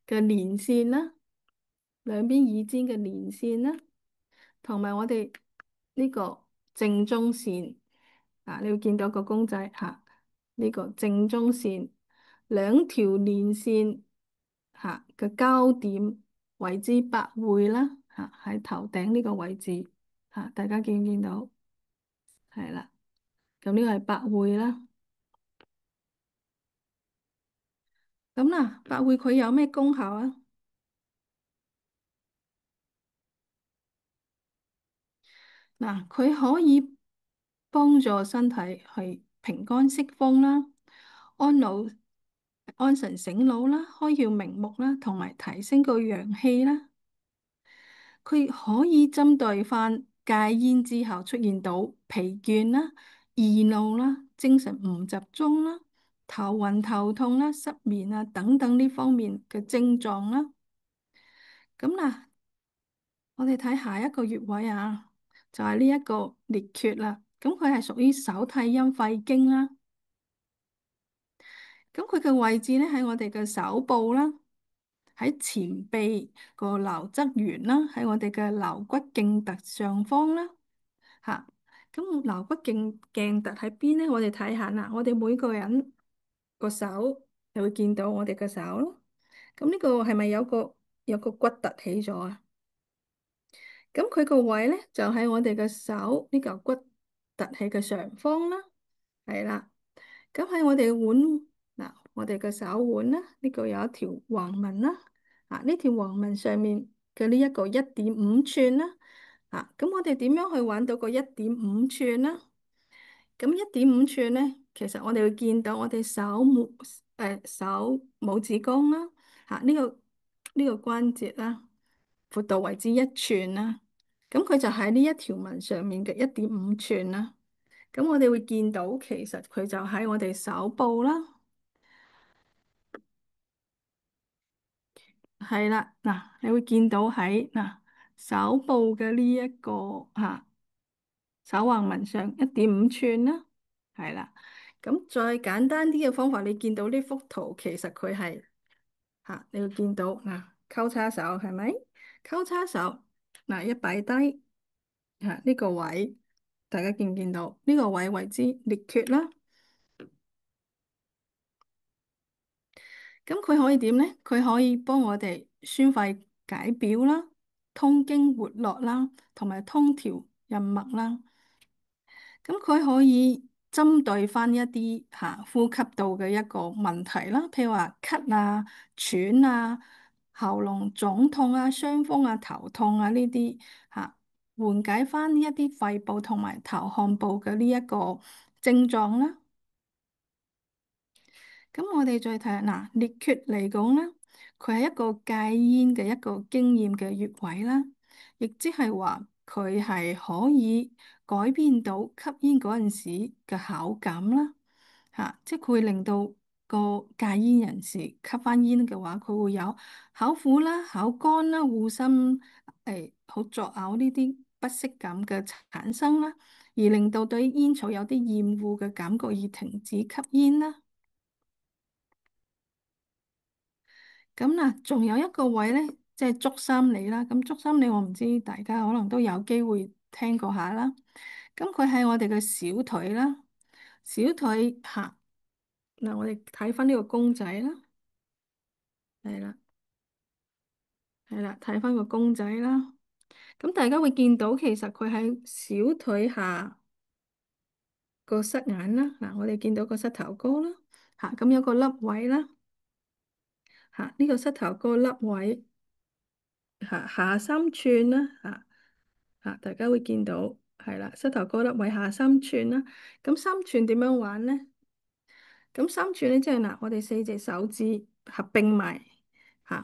嘅連線啦，兩邊耳尖嘅連線啦。同埋我哋呢個正中線你會見到個公仔呢個正中線兩條連線嘅交點為之百會啦喺頭頂呢個位置大家見唔見到？係啦，咁呢個係百會啦。咁嗱，百會佢有咩功效啊？嗱，佢可以幫助身體去平肝息風啦，安腦、安神醒腦啦，開竅明目啦，同埋提升個陽氣啦。佢可以針對翻戒煙之後出現到疲倦啦、易怒啦、精神唔集中啦，頭暈頭痛啦、失眠啊等等呢方面嘅症狀啦。咁嗱，我哋睇下一個穴位啊，就係呢一個列缺啦。咁佢係屬於手太陰肺經啦。咁佢嘅位置咧喺我哋嘅手部啦，喺前臂個橈側緣啦，喺我哋嘅橈骨勁突上方啦。吓，咁橈骨鏡突喺邊咧？我哋睇下嗱，我哋每個人個手就會見到我哋嘅手咯。咁呢個係咪有個骨突起咗啊？咁佢個位咧就喺我哋嘅手呢嚿骨突起嘅上方啦，係啦。咁喺我哋嘅腕嗱，我哋嘅手腕啦，呢個有一條橫紋啦。啊，呢條橫紋上面嘅呢一個1.5寸啦。啊，咁我哋點樣去揾到個1.5寸啦？咁1.5寸咧，其實我哋會見到我哋手拇指公啦。嚇，呢個關節啦，闊度為之1寸啦。咁佢就喺呢一條紋上面嘅1.5寸啦。咁我哋會見到，其實佢就喺我哋手部啦。係啦，嗱，你會見到喺手部嘅呢一個手橫紋上1.5寸啦。係啦。咁再簡單啲嘅方法，你見到呢幅圖，其實佢係你會見到交叉手係咪？交叉手一擺低呢個位，大家見唔見到呢個位為之列缺啦？咁佢可以點呢？佢可以幫我哋宣肺解表啦、通經活絡啦，同埋通調任脈啦。咁佢可以針對翻一啲呼吸道嘅一個問題啦，譬如話咳啊、喘啊、喉嚨腫痛啊、傷風啊、頭痛啊呢啲緩解翻一啲肺部同埋頭項部嘅呢一個症狀啦。咁我哋再睇下列缺嚟講咧，佢係一個戒煙嘅一個經驗嘅穴位啦，亦即係話佢係可以改變到吸煙嗰陣時嘅口感啦。即係佢會令到個戒煙人士吸翻煙嘅話，佢會有口苦啦、口乾啦、惡心、好作嘔呢啲不適感嘅產生啦，而令到對煙草有啲厭惡嘅感覺而停止吸煙啦。咁仲有一個位咧，即係足三里啦。咁足三里我唔知大家可能都有機會聽過下啦。咁佢喺我哋嘅小腿啦，小腿下我哋睇翻呢個公仔啦，係啦，係啦，睇翻個公仔啦。咁大家會見到其實佢喺小腿下個膝眼啦。我哋見到個膝頭哥啦，咁有個凹位啦，呢個膝頭哥凹位下3寸啦，大家會見到係啦，膝頭哥粒位下三寸啦。咁3寸點樣玩呢？咁三寸咧，即係我哋4隻手指合併埋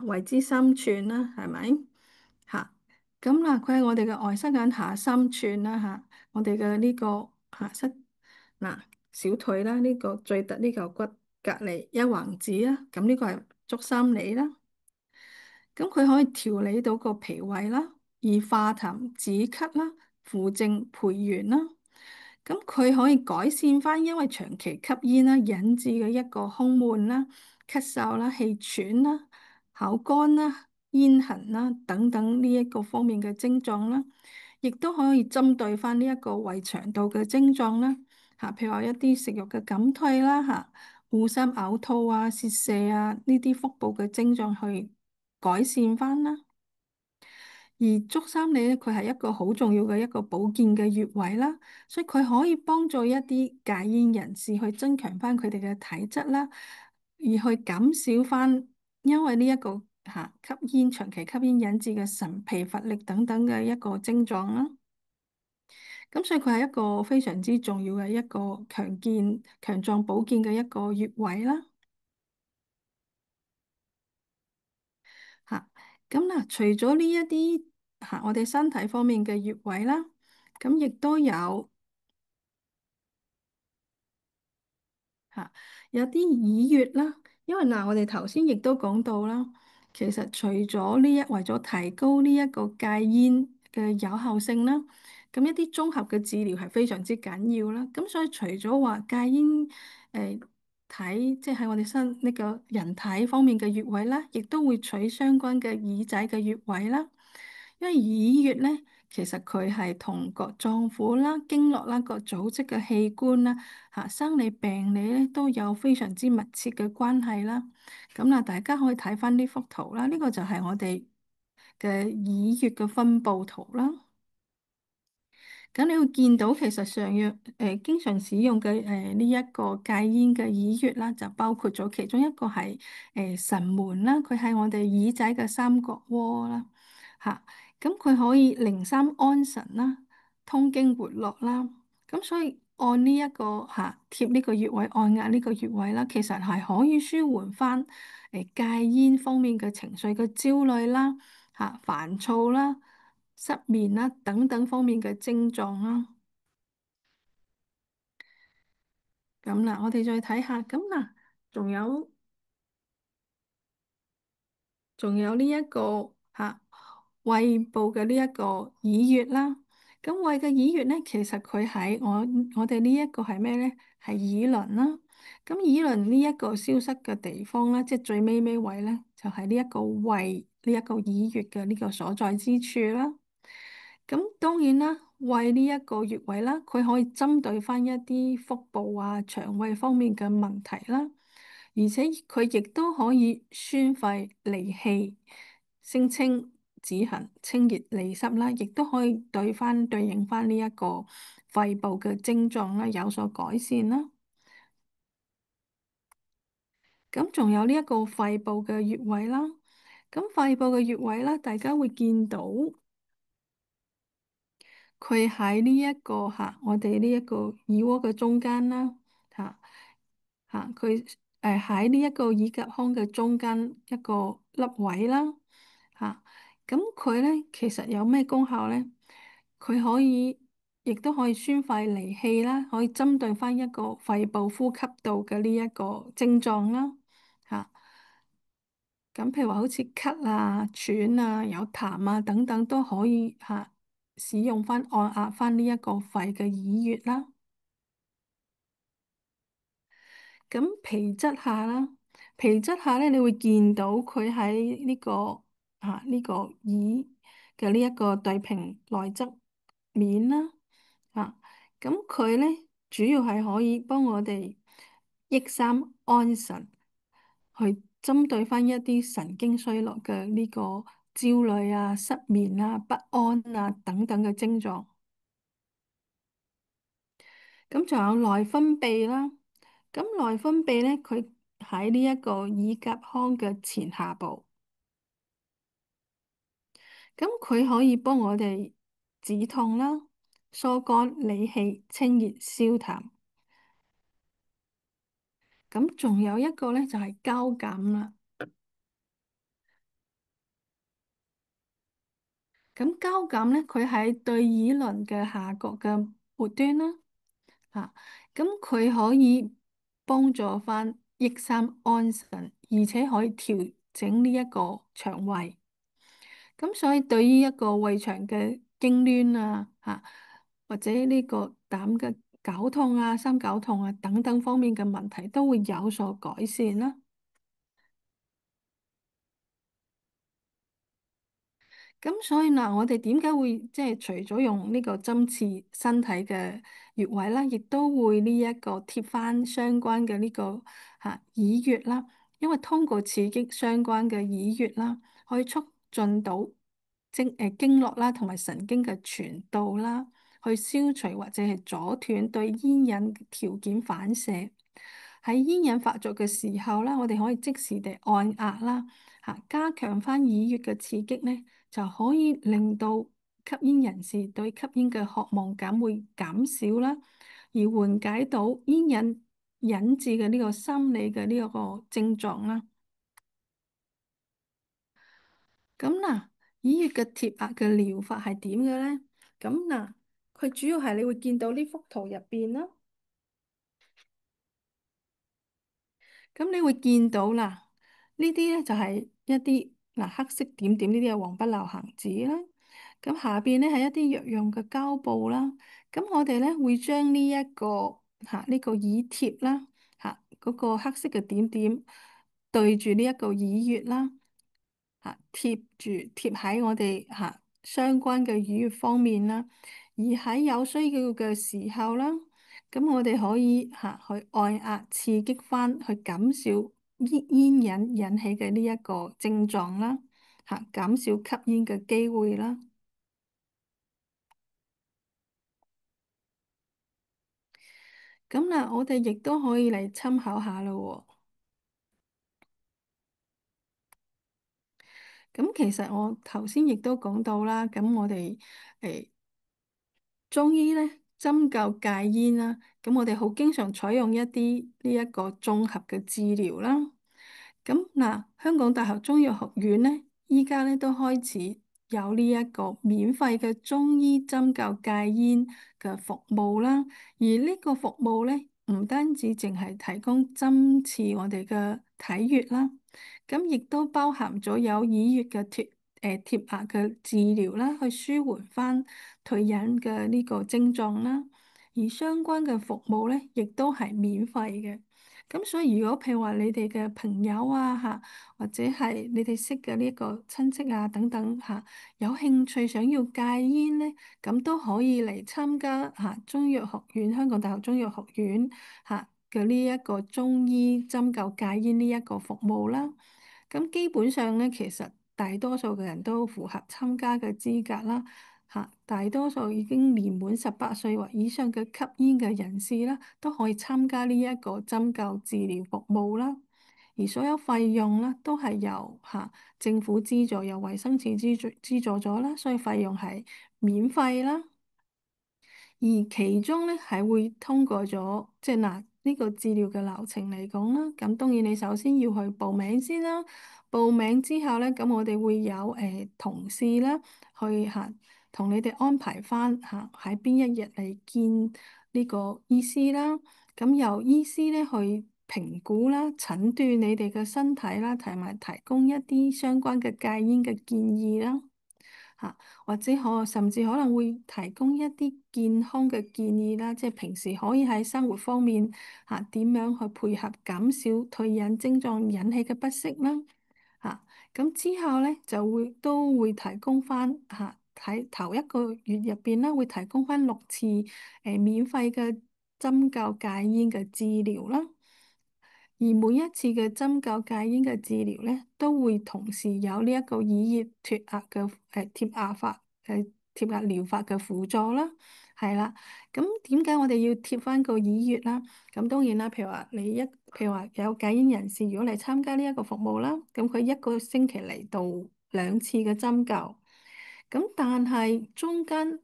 為之3寸啦，係咪？咁佢喺我哋嘅外膝眼下3寸啦，我哋嘅呢個嗱小腿啦，呢個最突呢嚿骨隔離一橫指啦，咁呢個係足三里啦。咁佢可以調理到個脾胃啦，而化痰止咳啦，扶正培元啦。咁佢可以改善翻因為長期吸煙啦引致嘅一個胸悶啦、咳嗽啦、氣喘啦、口乾啦、咽痕啦等等呢一個方面嘅症狀啦，亦都可以針對翻呢一個胃腸道嘅症狀啦。譬如話一啲食慾嘅減退啦，惡心嘔吐啊、泄瀉啊呢啲腹部嘅症狀去改善翻啦。而足三里咧，佢係一個好重要嘅一個保健嘅穴位啦，所以佢可以幫助一啲戒煙人士去增強翻佢哋嘅體質啦，而去減少翻因為呢一個吸煙長期吸煙引致嘅神疲乏力等等嘅一個症狀啦。咁所以佢係一個非常之重要嘅一個強壯保健嘅一個穴位啦。吓，咁除咗呢一啲我哋身體方面嘅穴位啦，咁亦都有嚇，有啲耳穴啦，因為嗱，我哋頭先亦都講到啦，其實除咗為咗提高呢一個戒煙嘅有效性啦，咁一啲綜合嘅治療係非常之緊要啦。咁所以除咗話戒煙即係喺我哋身呢個人體方面嘅穴位啦，亦都會取相關嘅耳仔嘅穴位啦。因為耳穴咧，其實佢係同各臟腑啦、經絡啦、各組織嘅器官啦、生理病理咧都有非常之密切嘅關係啦。咁嗱，大家可以睇翻呢幅圖啦，呢個就係我哋嘅耳穴嘅分佈圖啦。咁你會見到其實上藥經常使用嘅呢一個戒煙嘅耳穴啦，就包括咗其中一個係神門啦，佢係我哋耳仔嘅三角窩啦，咁佢可以靈三安神啦，通經活絡啦，咁所以按呢、一個貼呢個穴位，按壓呢個穴位啦，其實係可以舒緩翻戒煙方面嘅情緒嘅焦慮啦、煩躁啦、失眠啦等等方面嘅症狀啦。咁嗱，我哋再睇下，咁嗱，仲有呢一個胃部嘅呢一個耳穴啦。咁胃嘅耳穴咧，其實佢喺我哋呢一個係咩咧？係耳輪啦。咁耳輪呢一個消失嘅地方咧，即係最尾位咧，就係呢一個胃呢一個耳穴嘅呢個所在之處啦。咁當然啦，胃呢一個穴位啦，佢可以針對翻一啲腹部啊、腸胃方面嘅問題啦，而且佢亦都可以宣肺利氣、升清止痕、清熱利濕啦，亦都可以對應翻呢一個肺部嘅症狀啦，有所改善啦。咁仲有呢一個肺部嘅穴位啦，咁肺部嘅穴位啦，大家會見到。佢喺呢一個我哋呢一個耳窩嘅中間啦，佢喺呢一個耳甲腔嘅中間一個凹位啦，咁佢咧其實有咩功效咧？佢可以亦都可以宣肺利氣啦，可以針對翻一個肺部呼吸道嘅呢一個症狀啦，嚇、咁譬如話好似咳啊、喘啊、有痰啊等等都可以使用翻按壓翻呢一個肺嘅耳穴啦。咁皮質下啦，皮質下咧，你會見到佢喺呢個耳嘅呢一個對平內側面啦。咁佢咧主要係可以幫我哋益三安神，去針對翻一啲神經衰弱嘅呢個焦慮啊、失眠啊、不安啊等等嘅症狀。咁仲有內分泌啦，咁內分泌咧，佢喺呢一個耳甲腔嘅前下部，咁佢可以幫我哋止痛啦、疏肝理氣、清熱消痰。咁仲有一個咧就係交感啦，咁交感咧佢喺對耳輪嘅下角嘅末端啦，咁佢可以幫助翻益三安神，而且可以調整呢一個腸胃。咁所以對於一個胃腸嘅痙攣啊，或者呢個膽嘅絞痛啊、心絞痛啊等等方面嘅問題，都會有所改善啦。咁所以嗱，我哋點解會即係除咗用呢個針刺身體嘅穴位啦，亦都會呢一個貼翻相關嘅呢個耳穴啦。因為通過刺激相關嘅耳穴啦，可以促進到經絡啦同埋神經嘅傳導啦，去消除或者係阻斷對煙癮條件反射。喺煙癮發作嘅時候啦，我哋可以即時地按壓啦，加強翻耳穴嘅刺激呢，就可以令到吸煙人士對吸煙嘅渴望感會減少啦，而緩解到煙癮引致嘅呢個心理嘅呢一個症狀啦。咁嗱，耳穴嘅貼壓嘅療法係點嘅咧？咁嗱，佢主要係你會見到呢幅圖入邊啦。咁你會見到啦，呢啲咧就係一啲嗱黑色點點呢啲係黃不溜行紙啦。咁下邊咧係一啲藥用嘅膠布啦。咁我哋咧會將呢一個呢個耳貼啦嗰個黑色嘅點點對住呢一個耳穴啦貼喺我哋相關嘅耳穴方面啦。而喺有需要嘅時候啦。咁我哋可以去按壓刺激翻，去減少煙癮引起嘅呢一個症狀啦，減少吸煙嘅機會啦。咁嗱，我哋亦都可以嚟參考下咯喎。咁其實我頭先亦都講到啦，咁我哋誒中醫咧針灸戒煙啦，咁我哋好經常採用一啲呢一個綜合嘅治療啦。咁嗱，香港大學中藥學院呢，依家咧都開始有呢一個免費嘅中醫針灸戒煙嘅服務啦。而呢個服務咧，唔單止淨係提供針刺我哋嘅體穴啦，咁亦都包含咗有耳穴嘅貼壓嘅治療啦，去舒緩翻退隱嘅呢個症狀啦。而相關嘅服務咧，亦都係免費嘅。咁所以如果譬如話你哋嘅朋友啊或者係你哋識嘅呢一個親戚啊等等有興趣想要戒煙咧，咁都可以嚟參加中藥學院香港大學中藥學院嘅呢一個中醫針灸戒煙呢一個服務啦。咁基本上咧，其實大多數嘅人都符合參加嘅資格啦。大多數已經年滿18歲或以上嘅吸煙嘅人士啦，都可以參加呢一個針灸治療服務啦。而所有費用啦，都係由政府資助，由衛生署資助咗啦，所以費用係免費啦。而其中咧係會通過咗，即係嗱呢個治療嘅流程嚟講啦。咁當然你首先要去報名先啦。報名之後咧，咁我哋會有同事啦去同你哋安排翻喺邊一日嚟見呢個醫師啦。咁由醫師咧去評估啦、診斷你哋嘅身體啦，同埋提供一啲相關嘅戒煙嘅建議啦。或者甚至可能會提供一啲健康嘅建議啦，即係平時可以喺生活方面點樣去配合減少退癮症狀引起嘅不適啦。咁之後咧都會提供翻喺頭一個月入邊啦，會提供翻6次免費嘅針灸戒煙嘅治療啦。而每一次嘅針灸戒煙嘅治療咧，都會同時有呢一個耳穴脫壓嘅貼壓法貼壓療法嘅輔助啦，係啦。咁點解我哋要貼翻個耳穴啦？咁當然啦，譬如話有戒煙人士，如果嚟參加呢一個服務啦，咁佢一個星期嚟到2次嘅針灸，咁但係中間。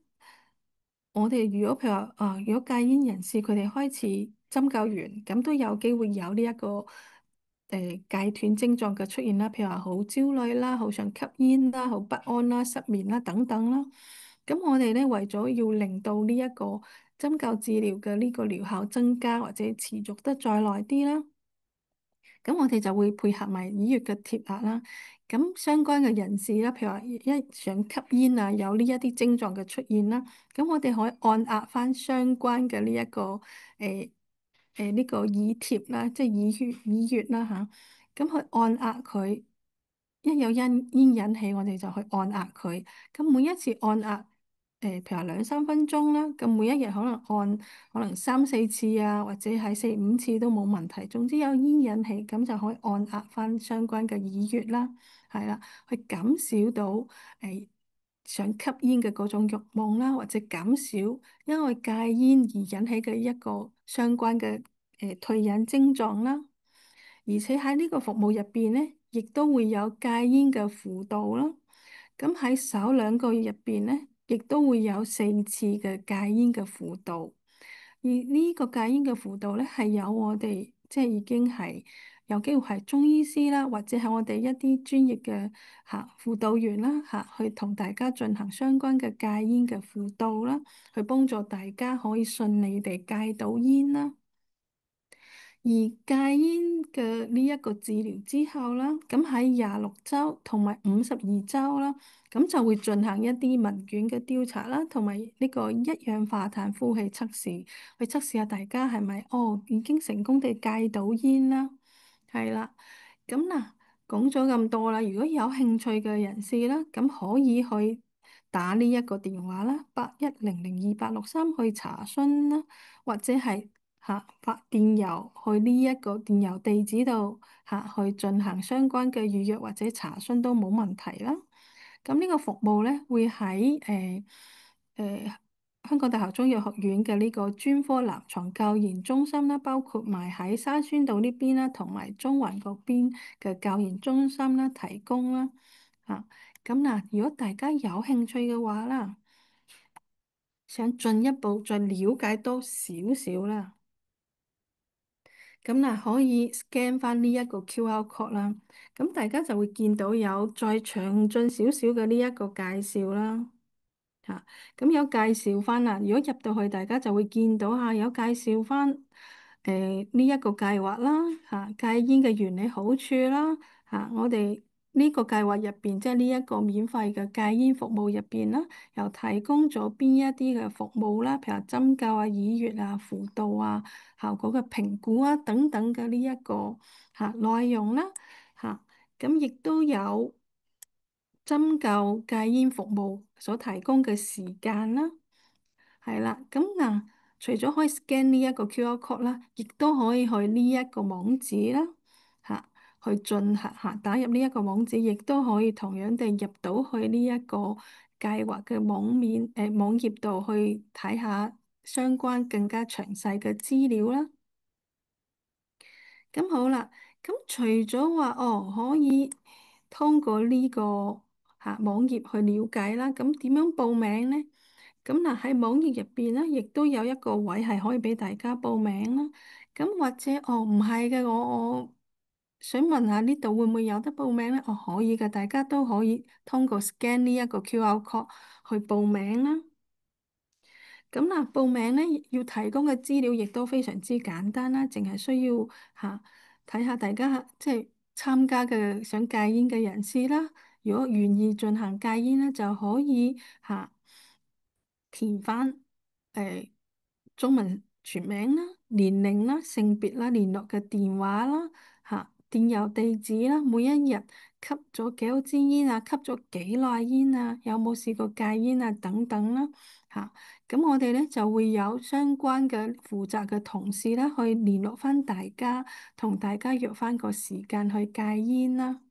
我哋如果譬如話如果戒煙人士佢哋開始針灸完，咁都有機會有呢一個戒斷症狀嘅出現啦。譬如話好焦慮啦，好想吸煙啦，好不安啦，失眠啦等等啦。咁我哋咧為咗要令到呢一個針灸治療嘅呢個療效增加或者持續得再耐啲啦。咁我哋就會配合埋耳穴嘅貼壓啦。咁相關嘅人士啦，譬如話一想吸煙啊，有呢一啲症狀嘅出現啦，咁我哋可以按壓翻相關嘅呢一個呢個耳貼啦，即係耳穴啦嚇。咁去按壓佢，一有煙引起，我哋就去按壓佢。咁每一次按壓譬如話2、3分鐘啦，咁每一日可能3、4次啊，或者係4、5次都冇問題。總之有煙引起，咁就可以按壓翻相關嘅耳穴啦，係啦，去減少到想吸煙嘅嗰種慾望啦，或者減少因為戒煙而引起嘅一個相關嘅退癮症狀啦。而且喺呢個服務入邊呢，亦都會有戒煙嘅輔導啦。咁喺首2個月入邊呢，亦都會有4次嘅戒煙嘅輔導。而呢個戒煙嘅輔導呢，係有我哋即係已經係有機會係中醫師啦，或者係我哋一啲專業嘅輔導員啦去同大家進行相關嘅戒煙嘅輔導啦，去幫助大家可以順利地戒到煙啦。而戒煙嘅呢一個治療之後啦，咁喺26週同埋52週啦，咁就會進行一啲問卷嘅調查啦，同埋呢個一氧化碳呼氣測試，去測試下大家係咪已經成功地戒到煙啦。係啦，咁嗱，講咗咁多啦，如果有興趣嘅人士啦，咁可以去打呢一個電話啦，81002863去查詢啦，或者係發電郵去呢一個電郵地址度去進行相關嘅預約或者查詢都冇問題啦。咁呢個服務咧會喺香港大學中藥學院嘅呢個專科臨床教研中心啦，包括埋喺沙宣道呢邊啦，同埋中環嗰邊嘅教研中心啦，提供啦。咁嗱，如果大家有興趣嘅話啦，想進一步再了解多少少啦，咁嗱可以 scan 翻呢一個 QR code 啦，咁大家就會見到有再詳盡少少嘅呢一個介紹啦。咁有介紹翻啦。如果入到去，大家就會見到有介紹翻呢一個計劃啦，戒煙嘅原理好處啦，我哋呢個計劃入邊，即係呢一個免費嘅戒煙服務入邊啦，又提供咗邊一啲嘅服務啦，譬如針灸啊、耳穴啊、輔導啊、效果嘅評估啊等等嘅呢一個內容啦，咁亦都有針灸戒煙服務所提供嘅時間啦，係啦，咁嗱，除咗可以 scan 呢一個 QR code 啦，亦都可以去呢一個網址啦，嚇，去進行打入呢一個網址，亦都可以同樣地入到去呢一個計劃嘅網頁度去睇下相關更加詳細嘅資料啦。咁好啦，咁除咗話可以通過呢個網頁去了解啦，咁點樣報名呢？咁嗱喺網頁入邊咧，亦都有一個位係可以俾大家報名啦。咁或者唔係嘅，我想問下呢度會唔會有得報名呢？可以嘅，大家都可以通過 scan 呢一個 QR code 去報名啦。咁嗱，報名咧要提供嘅資料亦都非常之簡單啦，淨係需要睇下大家即係參加嘅想戒煙嘅人士啦。如果願意進行戒煙咧，就可以填翻中文全名啦、年齡啦、性別啦、聯絡嘅電話啦、電郵地址啦、每一日吸咗幾多支煙啊、吸咗幾耐煙啊、有冇試過戒煙啊等等啦，咁我哋咧就會有相關嘅負責嘅同事啦，去聯絡翻大家，同大家約翻個時間去戒煙啦。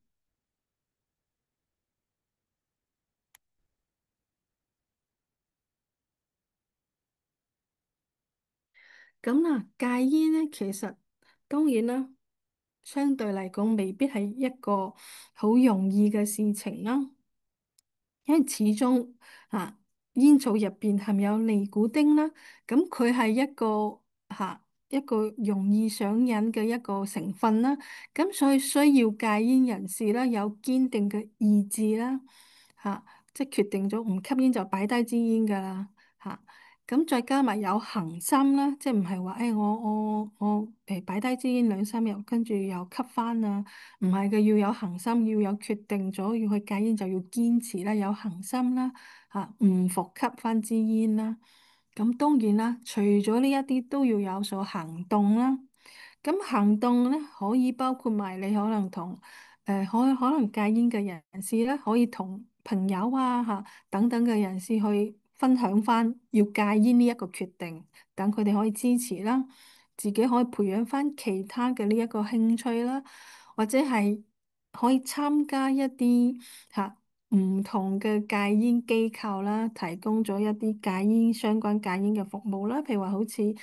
咁嗱，戒煙咧，其實當然啦，相對嚟講未必係一個好容易嘅事情啦。因為始終煙草入邊含有尼古丁啦，咁佢係一個容易上癮嘅一個成分啦，咁所以需要戒煙人士啦有堅定嘅意志啦，嚇、即係決定咗唔吸煙就擺低支煙㗎啦，咁再加埋有恒心啦，即係唔係話我擺低支煙2、3日，跟住又吸翻啊？唔係嘅，要有恒心，要有決定咗要去戒煙就要堅持啦，有恒心啦，唔服吸翻支煙啦。咁當然啦，除咗呢一啲都要有所行動啦。咁行動咧可以包括埋你可能同可能戒煙嘅人士咧，可以同朋友等等嘅人士去分享翻要戒煙呢一個決定，等佢哋可以支持啦，自己可以培養翻其他嘅呢一個興趣啦，或者係可以參加一啲唔同嘅戒煙機構啦，提供咗一啲戒煙相關戒煙嘅服務啦，譬如話好似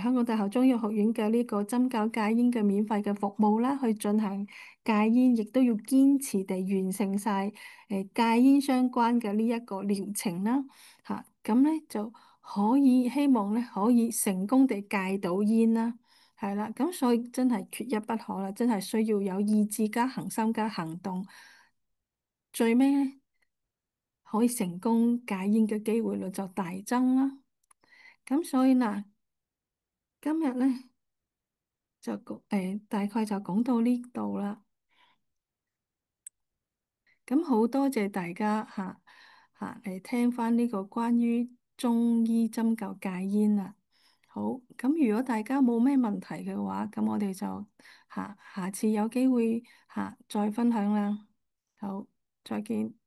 香港大學中醫學院嘅呢個針灸戒煙嘅免費嘅服務啦，去進行戒煙，亦都要堅持地完成晒戒煙相關嘅呢一個療程啦，咁咧就可以希望咧可以成功地戒到煙啦，係啦，咁所以真係缺一不可啦，真係需要有意志加恒心加行動，最尾咧，可以成功戒煙嘅機會率就大增啦。咁所以嗱，今日咧大概就講到呢度啦。咁好多謝大家嚟聽翻呢個關於中醫針灸戒煙啦。好，咁如果大家冇咩問題嘅話，咁我哋就下次有機會再分享啦。好，再見。